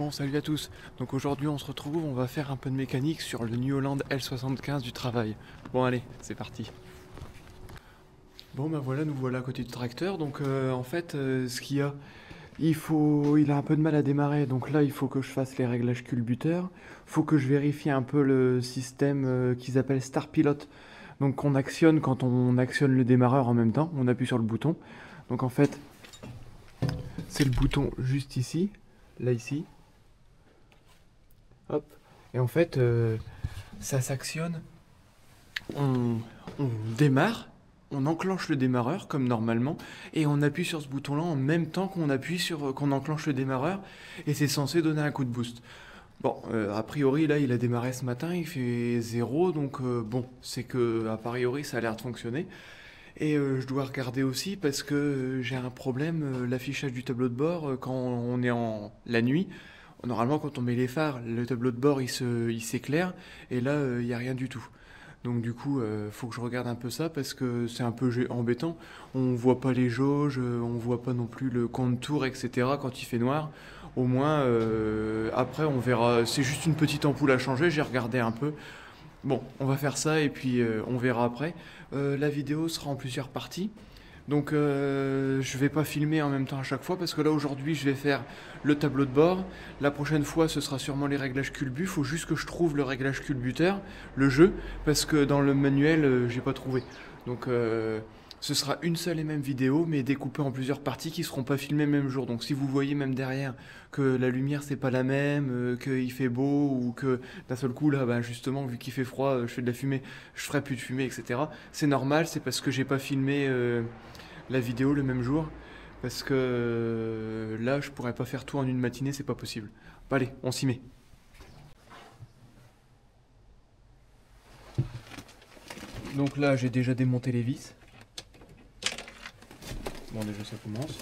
Bon, salut à tous. Donc aujourd'hui, on se retrouve, on va faire un peu de mécanique sur le New Holland L75 du travail. Bon, allez, c'est parti. Bon, ben voilà, nous voilà à côté du tracteur. Donc en fait, ce qu'il y a, il a un peu de mal à démarrer. Donc là, il faut que je fasse les réglages culbuteurs. Faut que je vérifie un peu le système qu'ils appellent Star Pilot. Donc qu'on actionne quand on actionne le démarreur en même temps. On appuie sur le bouton. Donc en fait, c'est le bouton juste ici, là ici. Hop. Et en fait, ça s'actionne. On, on démarre, on enclenche le démarreur comme normalement, et on appuie sur ce bouton-là en même temps qu'on enclenche le démarreur, et c'est censé donner un coup de boost. Bon, a priori là, il a démarré ce matin, il fait 0, donc bon, c'est que a priori ça a l'air de fonctionner. Et je dois regarder aussi parce que j'ai un problème, l'affichage du tableau de bord quand on est en la nuit. Normalement, quand on met les phares, le tableau de bord il s'éclaire et là il n'y a rien du tout. Donc du coup, faut que je regarde un peu ça parce que c'est un peu embêtant. On voit pas les jauges, on voit pas non plus le contour, etc. quand il fait noir. Au moins, après on verra. C'est juste une petite ampoule à changer. J'ai regardé un peu. Bon, on va faire ça et puis on verra après. La vidéo sera en plusieurs parties. Donc je vais pas filmer en même temps à chaque fois parce que là aujourd'hui je vais faire le tableau de bord. La prochaine fois ce sera sûrement les réglages culbut. Faut juste que je trouve le réglage culbuteur, le jeu, parce que dans le manuel j'ai pas trouvé. Donc ce sera une seule et même vidéo mais découpée en plusieurs parties qui seront pas filmées le même jour. Donc si vous voyez même derrière que la lumière c'est pas la même, qu'il fait beau ou que d'un seul coup là bah, justement vu qu'il fait froid je fais de la fumée, je ferai plus de fumée etc. C'est normal, c'est parce que j'ai pas filmé la vidéo le même jour parce que là je pourrais pas faire tout en une matinée, c'est pas possible. Bah, allez, on s'y met. Donc là j'ai déjà démonté les vis. Bon déjà ça commence.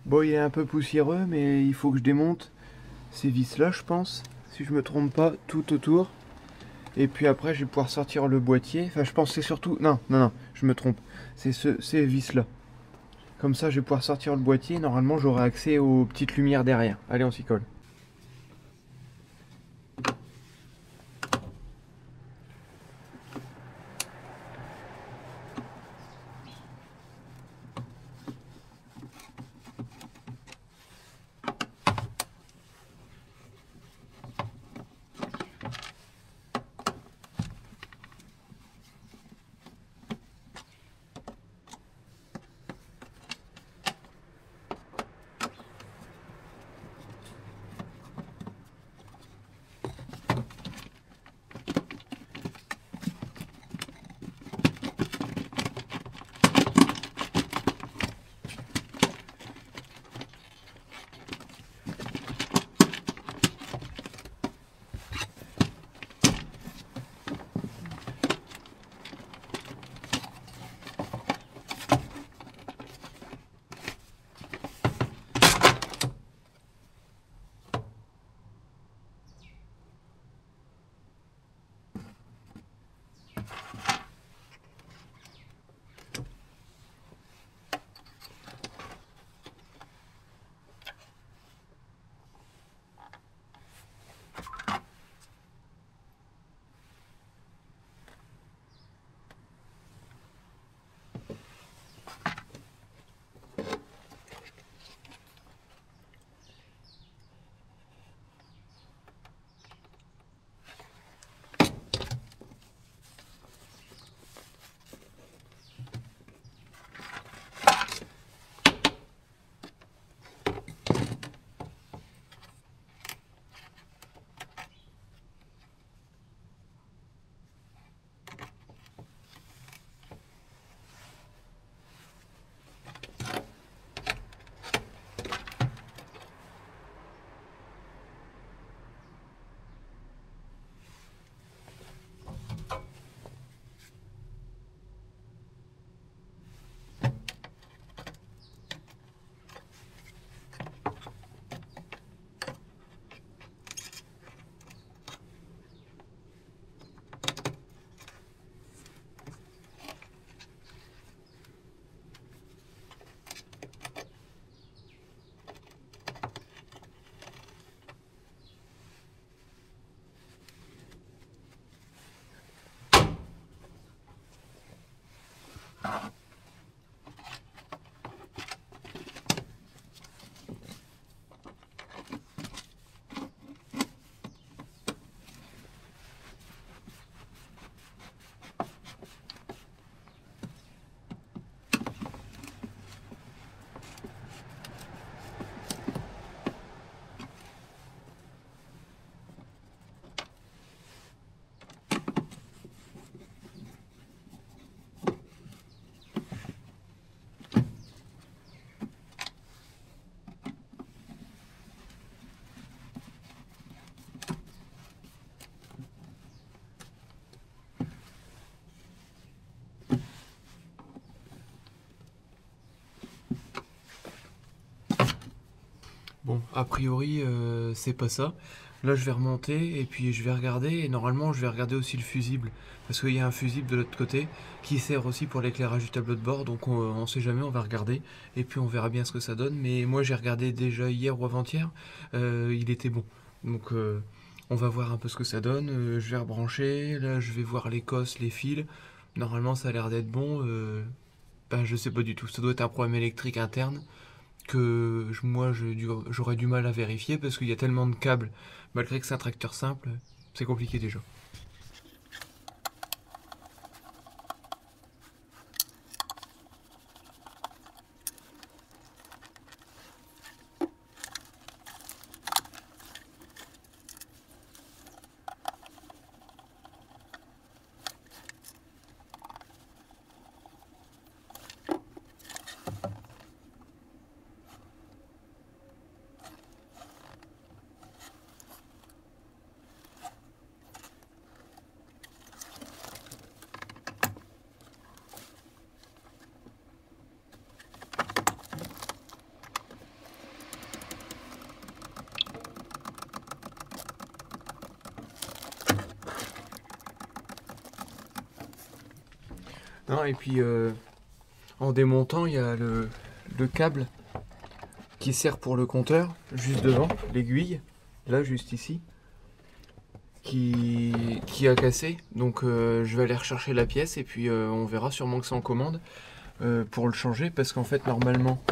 Bon, il est un peu poussiéreux, mais il faut que je démonte ces vis-là, je pense. Si je me trompe pas, tout autour. Et puis après, je vais pouvoir sortir le boîtier. Enfin, je pense que c'est surtout... Non, non, non, je me trompe. C'est ces vis-là. Comme ça, je vais pouvoir sortir le boîtier. Normalement, j'aurai accès aux petites lumières derrière. Allez, on s'y colle. a priori, c'est pas ça. Là, je vais remonter et puis je vais regarder. Et normalement, je vais regarder aussi le fusible. Parce qu'il y a un fusible de l'autre côté qui sert aussi pour l'éclairage du tableau de bord. Donc, on sait jamais, on va regarder. Et puis, on verra bien ce que ça donne. Mais moi, j'ai regardé déjà hier ou avant-hier. Il était bon. Donc, on va voir un peu ce que ça donne. Je vais rebrancher. Là, je vais voir les cosses, les fils. Normalement, ça a l'air d'être bon. Ben, je sais pas du tout. Ça doit être un problème électrique interne que moi j'aurais du mal à vérifier parce qu'il y a tellement de câbles, malgré que c'est un tracteur simple, c'est compliqué déjà. Non, et puis en démontant, il y a le câble qui sert pour le compteur, juste devant, l'aiguille, là juste ici, qui a cassé. Donc je vais aller rechercher la pièce et puis on verra sûrement que c'est en commande pour le changer parce qu'en fait normalement,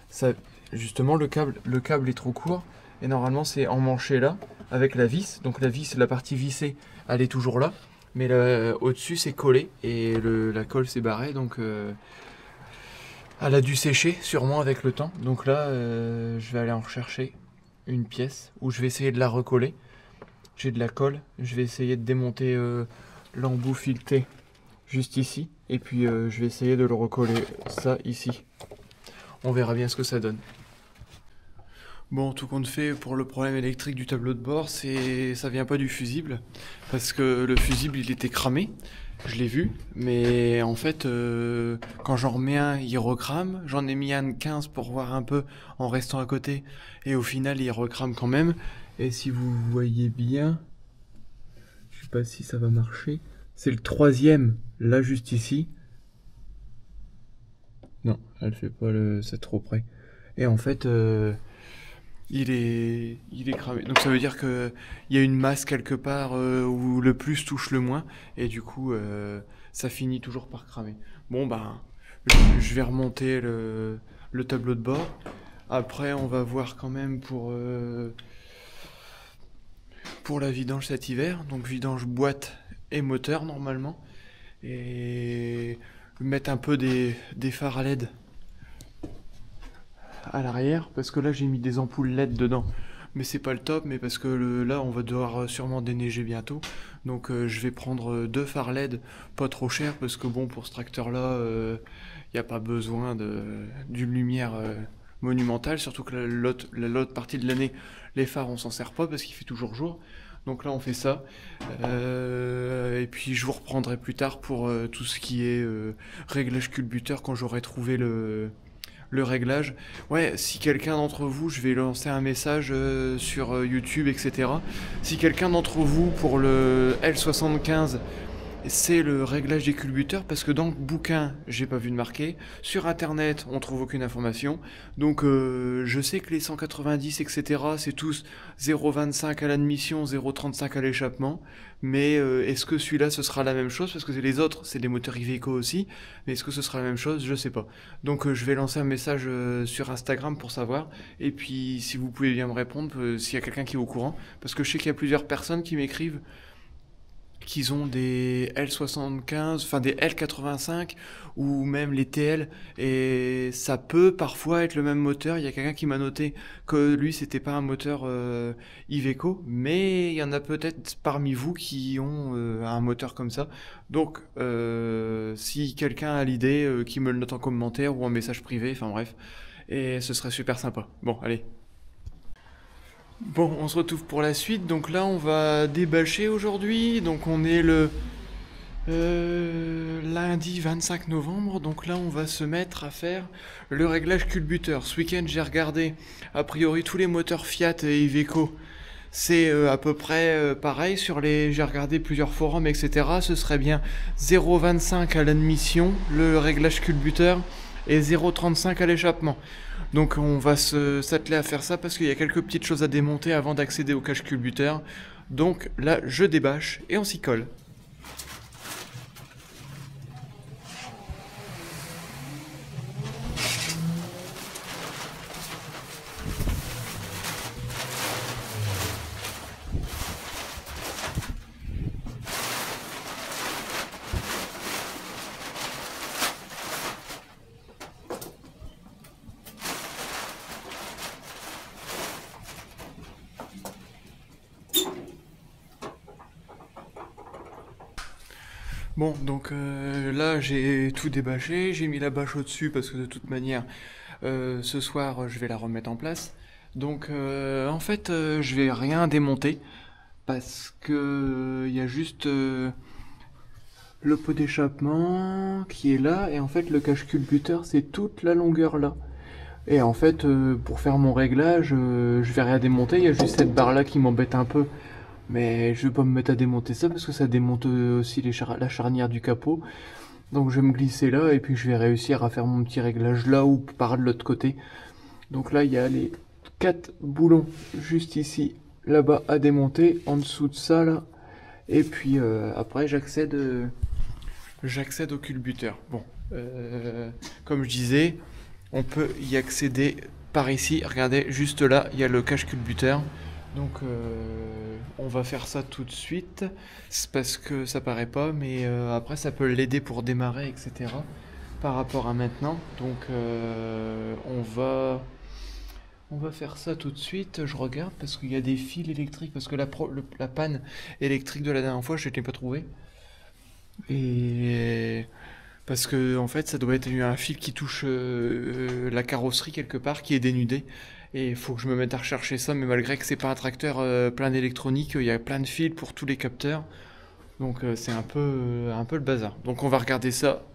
ça, justement le câble est trop court et normalement c'est emmanché là avec la vis. Donc la vis, la partie vissée, elle est toujours là. Mais au-dessus c'est collé et la colle s'est barrée donc elle a dû sécher sûrement avec le temps. Donc là je vais aller en rechercher une pièce où je vais essayer de la recoller. J'ai de la colle, je vais essayer de démonter l'embout fileté juste ici et puis je vais essayer de le recoller ça ici. On verra bien ce que ça donne. Bon, tout compte fait, pour le problème électrique du tableau de bord, ça vient pas du fusible, parce que le fusible il était cramé, je l'ai vu, mais en fait, quand j'en remets un, il recrame, j'en ai mis un de 15 pour voir un peu en restant à côté, et au final il recrame quand même, et si vous voyez bien, je sais pas si ça va marcher, c'est le troisième, là juste ici, non, elle fait pas c'est trop près, et en fait... il est cramé. Donc ça veut dire que il y a une masse quelque part où le plus touche le moins et du coup ça finit toujours par cramer. Bon ben je vais remonter le tableau de bord. Après on va voir quand même pour la vidange cet hiver. Donc vidange boîte et moteur normalement et mettre un peu des phares à LED à l'arrière parce que là j'ai mis des ampoules LED dedans mais c'est pas le top mais parce que là on va devoir sûrement déneiger bientôt donc je vais prendre deux phares LED pas trop chers parce que bon pour ce tracteur là y a pas besoin d'une lumière monumentale surtout que l'autre partie de l'année les phares on s'en sert pas parce qu'il fait toujours jour donc là on fait ça et puis je vous reprendrai plus tard pour tout ce qui est réglage culbuteur quand j'aurai trouvé le réglage. Ouais, si quelqu'un d'entre vous, je vais lancer un message sur YouTube, etc. Si quelqu'un d'entre vous, pour le L75, c'est le réglage des culbuteurs, parce que dans le bouquin, j'ai pas vu de marqué. Sur Internet, on trouve aucune information. Donc, je sais que les 190, etc., c'est tous 0,25 à l'admission, 0,35 à l'échappement. Mais est-ce que celui-là, ce sera la même chose? Parce que les autres, c'est des moteurs Iveco aussi. Mais est-ce que ce sera la même chose? Je sais pas. Donc, je vais lancer un message sur Instagram pour savoir. Et puis, si vous pouvez bien me répondre, s'il y a quelqu'un qui est au courant. Parce que je sais qu'il y a plusieurs personnes qui m'écrivent qu'ils ont des L75, enfin des L85 ou même les TL et ça peut parfois être le même moteur. Il y a quelqu'un qui m'a noté que lui c'était pas un moteur Iveco, mais il y en a peut-être parmi vous qui ont un moteur comme ça. Donc si quelqu'un a l'idée, qui me le note en commentaire ou en message privé, enfin bref, et ce serait super sympa. Bon, allez. Bon, on se retrouve pour la suite. Donc là, on va débâcher aujourd'hui. Donc on est le Lundi 25 novembre, donc là on va se mettre à faire le réglage culbuteur. Ce week-end j'ai regardé, a priori tous les moteurs Fiat et Iveco, c'est à peu près pareil sur les... J'ai regardé plusieurs forums, etc. Ce serait bien 0,25 à l'admission, le réglage culbuteur, et 0,35 à l'échappement. Donc on va s'atteler à faire ça parce qu'il y a quelques petites choses à démonter avant d'accéder au cache culbuteur. Donc là je débâche et on s'y colle. Bon, donc là j'ai tout débâché, j'ai mis la bâche au-dessus parce que de toute manière ce soir je vais la remettre en place. Donc en fait je vais rien démonter parce que il y a juste le pot d'échappement qui est là et en fait le cache culbuteur c'est toute la longueur là. Et en fait pour faire mon réglage je vais rien démonter, il y a juste cette barre là qui m'embête un peu. Mais je vais pas me mettre à démonter ça parce que ça démonte aussi la charnière du capot. Donc je vais me glisser là et puis je vais réussir à faire mon petit réglage là ou par l'autre côté. Donc là il y a les 4 boulons juste ici, là-bas à démonter, en dessous de ça là. Et puis après j'accède au culbuteur. Bon, comme je disais, on peut y accéder par ici. Regardez, juste là, il y a le cache culbuteur. Donc on va faire ça tout de suite, c'est parce que ça paraît pas, mais après ça peut l'aider pour démarrer, etc. par rapport à maintenant. Donc on va faire ça tout de suite. Je regarde parce qu'il y a des fils électriques, parce que la panne électrique de la dernière fois, je ne l'ai pas trouvée. Et parce que en fait ça doit être un fil qui touche la carrosserie quelque part, qui est dénudé. Et il faut que je me mette à rechercher ça, mais malgré que c'est pas un tracteur plein d'électronique, il y a plein de fils pour tous les capteurs. Donc c'est un peu le bazar. Donc on va regarder ça.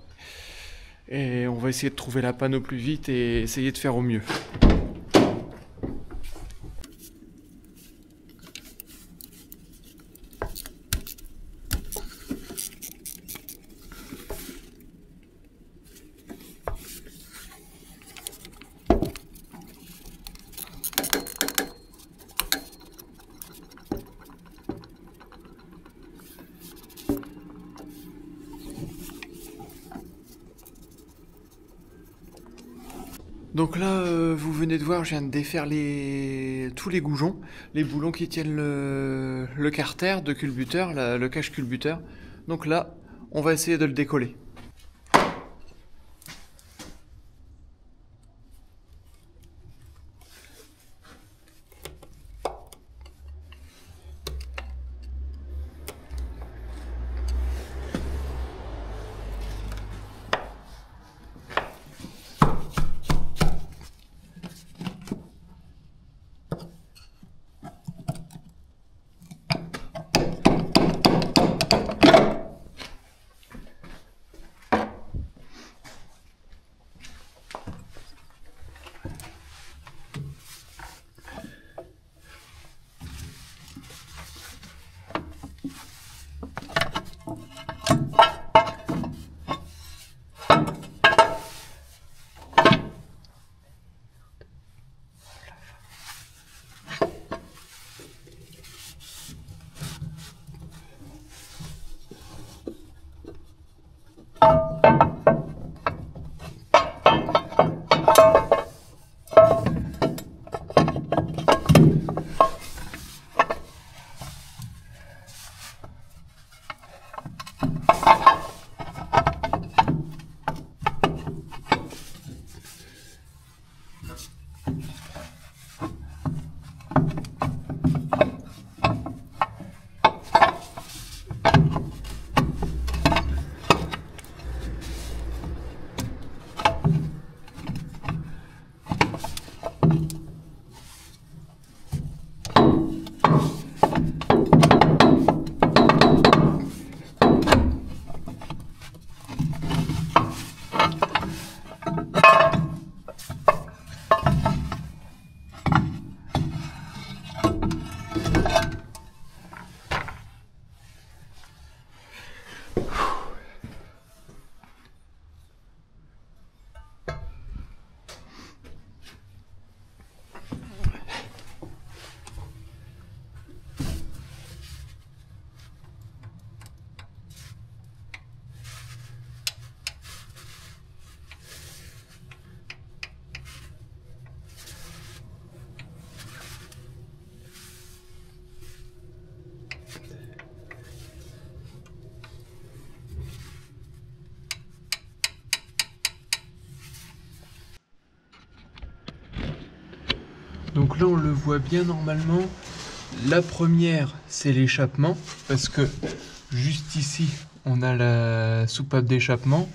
Et on va essayer de trouver la panne au plus vite et essayer de faire au mieux. Donc là, vous venez de voir, je viens de défaire tous les goujons, les boulons qui tiennent le carter de culbuteur, le cache culbuteur. Donc là, on va essayer de le décoller. Donc là on le voit bien normalement. La première c'est l'échappement parce que juste ici on a la soupape d'échappement.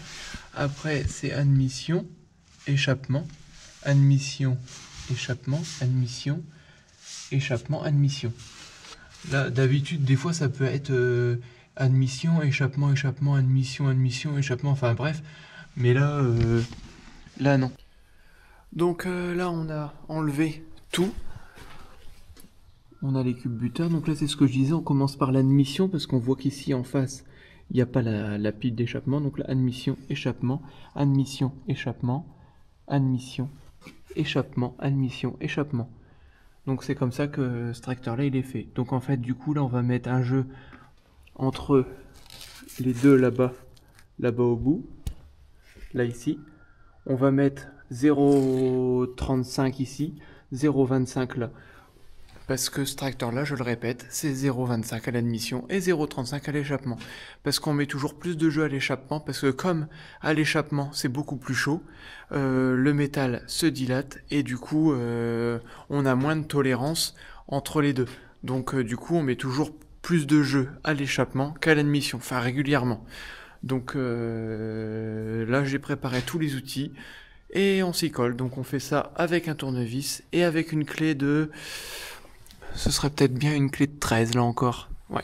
Après c'est admission, échappement, admission, échappement, admission, échappement, admission. Là d'habitude des fois ça peut être admission, échappement, échappement, admission, admission, échappement, enfin bref. Mais là, là non. Donc là on a enlevé tout. On a les culbuteurs. Donc là c'est ce que je disais, on commence par l'admission parce qu'on voit qu'ici en face il n'y a pas la pile d'échappement. Donc là admission, échappement, admission, échappement, admission, échappement, admission, échappement. Donc c'est comme ça que ce tracteur là il est fait. Donc en fait du coup là on va mettre un jeu entre les deux là-bas au bout. Là ici, on va mettre 0,35 ici, 0,25 là. Parce que ce tracteur là, je le répète, c'est 0,25 à l'admission et 0,35 à l'échappement. Parce qu'on met toujours plus de jeu à l'échappement, parce que comme à l'échappement c'est beaucoup plus chaud, le métal se dilate et du coup on a moins de tolérance entre les deux. Donc du coup on met toujours plus de jeu à l'échappement qu'à l'admission, enfin régulièrement. Donc là j'ai préparé tous les outils et on s'y colle. Donc on fait ça avec un tournevis et avec une clé de... Ce serait peut-être bien une clé de 13 là encore. Ouais.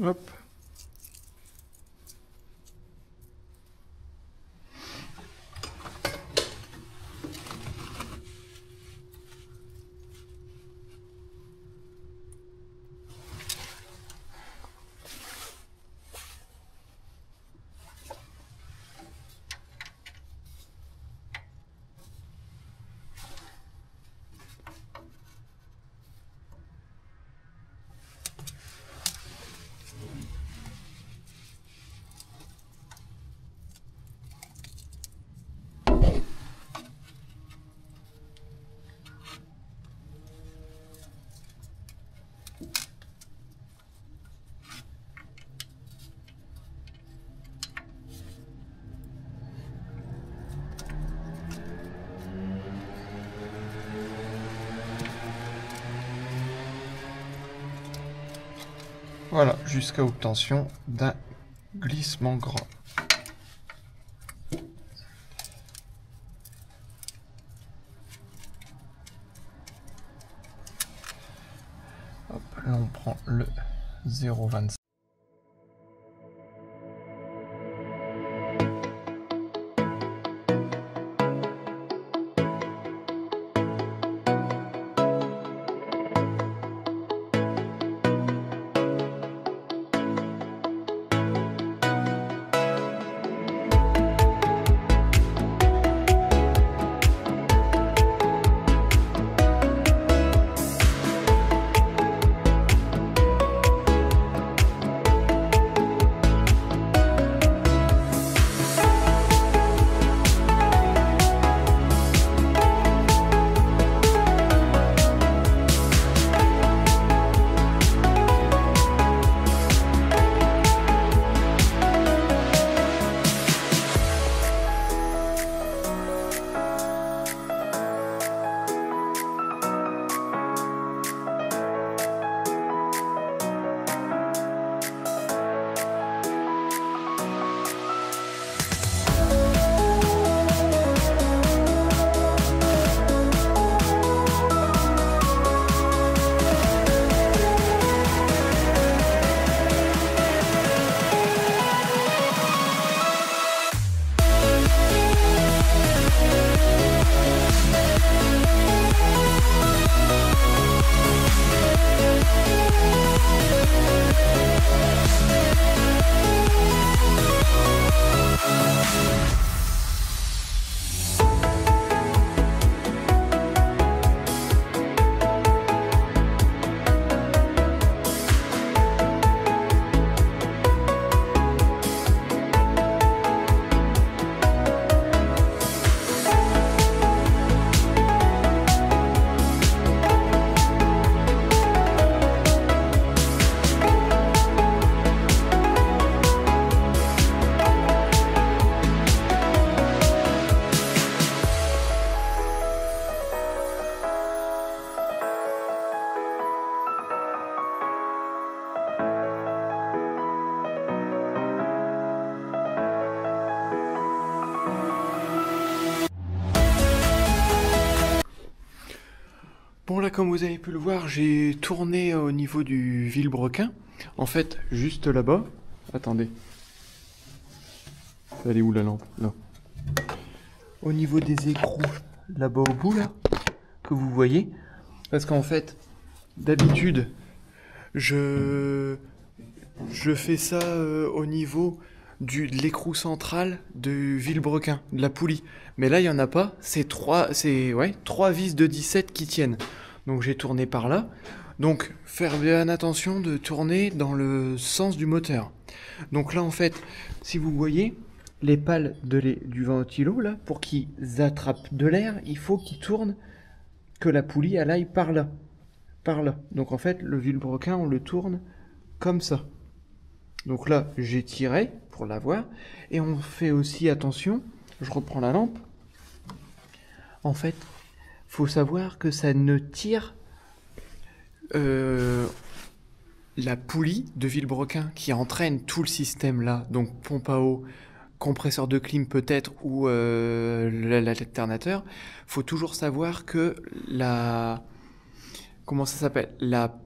Hop. Voilà, jusqu'à obtention d'un glissement grand. Hop, là on prend le 0,25. Bon là, comme vous avez pu le voir, j'ai tourné au niveau du vilebrequin. En fait, juste là-bas. Attendez. Elle est où la lampe? Là. Au niveau des écrous, là-bas au bout, là, que vous voyez. Parce qu'en fait, d'habitude, je fais ça au niveau de l'écrou central du vilebrequin, de la poulie. Mais là, il n'y en a pas. C'est trois vis de 17 qui tiennent. Donc j'ai tourné par là. Donc faire bien attention de tourner dans le sens du moteur. Donc là, en fait, si vous voyez, les pales du ventilo, là, pour qu'ils attrapent de l'air, il faut qu'ils tournent, que la poulie, elle aille par là. Par là. Donc en fait, le vilebrequin, on le tourne comme ça. Donc là, j'ai tiré pour l'avoir. Et on fait aussi attention, je reprends la lampe. En fait, faut savoir que ça ne tire la poulie de vilebrequin qui entraîne tout le système là, donc pompe à eau, compresseur de clim peut-être, ou l'alternateur. Faut toujours savoir que comment ça s'appelle, la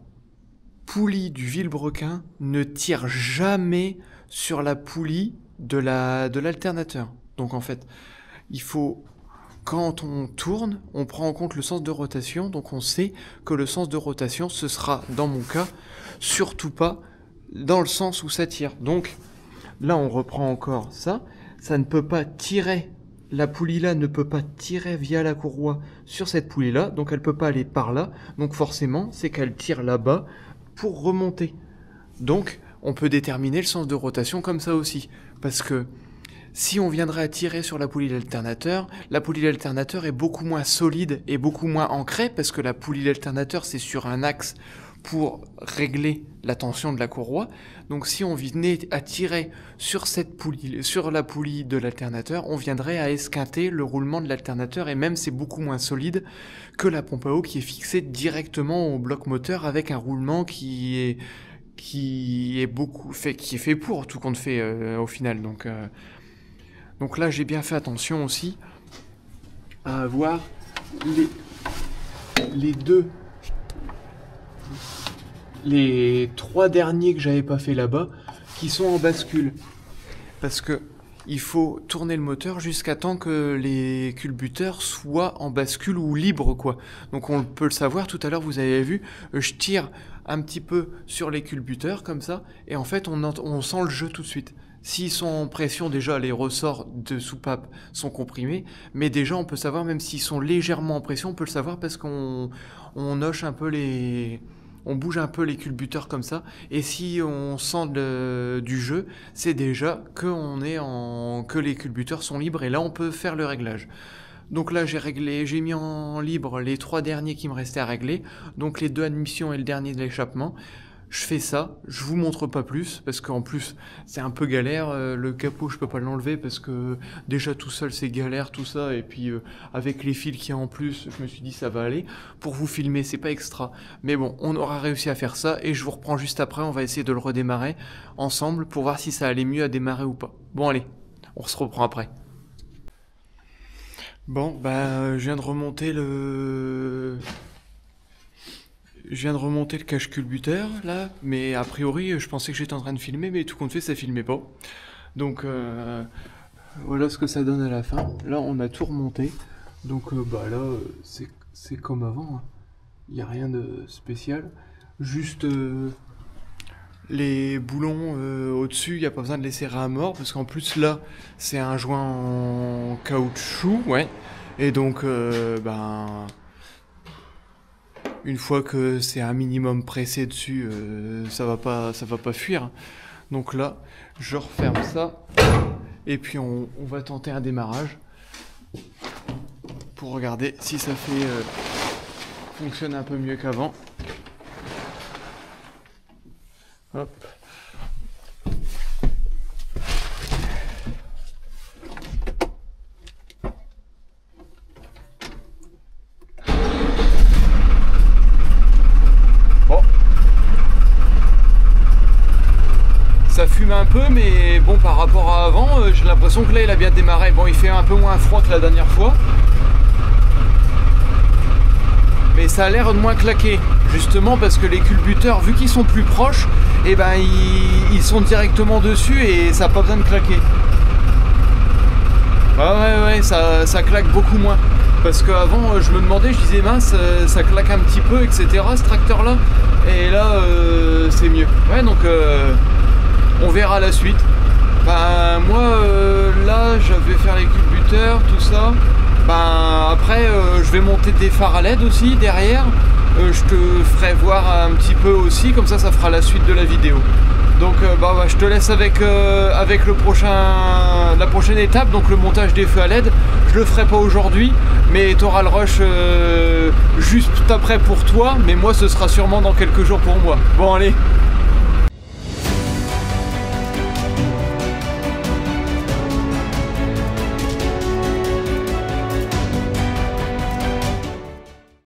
poulie du vilebrequin ne tire jamais sur la poulie de l'alternateur. Donc en fait, il faut, quand on tourne, on prend en compte le sens de rotation, donc on sait que le sens de rotation, ce sera, dans mon cas, surtout pas dans le sens où ça tire. Donc là, on reprend encore ça. Ça ne peut pas tirer, la poulie là ne peut pas tirer via la courroie sur cette poulie là, donc elle peut pas aller par là. Donc forcément, c'est qu'elle tire là-bas pour remonter. Donc on peut déterminer le sens de rotation comme ça aussi. Parce que si on viendrait à tirer sur la poulie d'alternateur est beaucoup moins solide et beaucoup moins ancrée, parce que la poulie d'alternateur, c'est sur un axe pour régler la tension de la courroie. Donc si on venait à tirer sur la poulie de l'alternateur, on viendrait à esquinter le roulement de l'alternateur, et même c'est beaucoup moins solide que la pompe à eau qui est fixée directement au bloc moteur avec un roulement qui est fait pour, tout compte fait au final. Donc là, j'ai bien fait attention aussi à avoir les trois derniers que j'avais pas fait là-bas qui sont en bascule. Parce que il faut tourner le moteur jusqu'à temps que les culbuteurs soient en bascule ou libres, quoi. Donc on peut le savoir, tout à l'heure vous avez vu, je tire un petit peu sur les culbuteurs comme ça, et en fait on sent le jeu tout de suite. S'ils sont en pression, déjà les ressorts de soupape sont comprimés, mais déjà on peut savoir, même s'ils sont légèrement en pression, on peut le savoir parce qu'on noche un peu on bouge un peu les culbuteurs comme ça, et si on sent du jeu, c'est déjà que les culbuteurs sont libres, et là on peut faire le réglage. Donc là j'ai mis en libre les trois derniers qui me restaient à régler, donc les deux admissions et le dernier de l'échappement. Je fais ça, je vous montre pas plus, parce qu'en plus c'est un peu galère, le capot je peux pas l'enlever parce que déjà tout seul c'est galère tout ça, et puis avec les fils qu'il y a en plus, je me suis dit ça va aller. Pour vous filmer c'est pas extra, mais bon, on aura réussi à faire ça, et je vous reprends juste après, on va essayer de le redémarrer ensemble pour voir si ça allait mieux à démarrer ou pas. Bon allez, on se reprend après. Bon, je viens de remonter le cache culbuteur là, mais a priori je pensais que j'étais en train de filmer, mais tout compte fait ça filmait pas. Donc voilà ce que ça donne à la fin. Là on a tout remonté, donc là c'est comme avant, hein. Il n'y a rien de spécial, juste les boulons au-dessus, il n'y a pas besoin de les serrer à mort, parce qu'en plus là c'est un joint en caoutchouc, ouais, et donc une fois que c'est un minimum pressé dessus, ça va pas fuir. Donc là, je referme ça, et puis on va tenter un démarrage pour regarder si ça fonctionne un peu mieux qu'avant. Hop. Ça fume un peu, mais bon, par rapport à avant, j'ai l'impression que là il a bien démarré. Bon, il fait un peu moins froid que la dernière fois, mais mais ça a l'air de moins claquer, justement parce que les culbuteurs, vu qu'ils sont plus proches, et ben ils sont directement dessus et ça n'a pas besoin de claquer. Ouais, ça claque beaucoup moins. Parce qu'avant, je me demandais, je disais mince, ça claque un petit peu, etc. ce tracteur-là. Et là, c'est mieux. Ouais, donc on verra la suite. Ben, moi, là, je vais faire les culbuteurs, tout ça. Ben, après, je vais monter des phares à LED aussi derrière. Je te ferai voir un petit peu aussi, comme ça fera la suite de la vidéo. Donc je te laisse avec la prochaine étape, donc le montage des feux à LED. Je le ferai pas aujourd'hui, mais tu auras le rush juste après pour toi, mais moi ce sera sûrement dans quelques jours pour moi. Bon allez,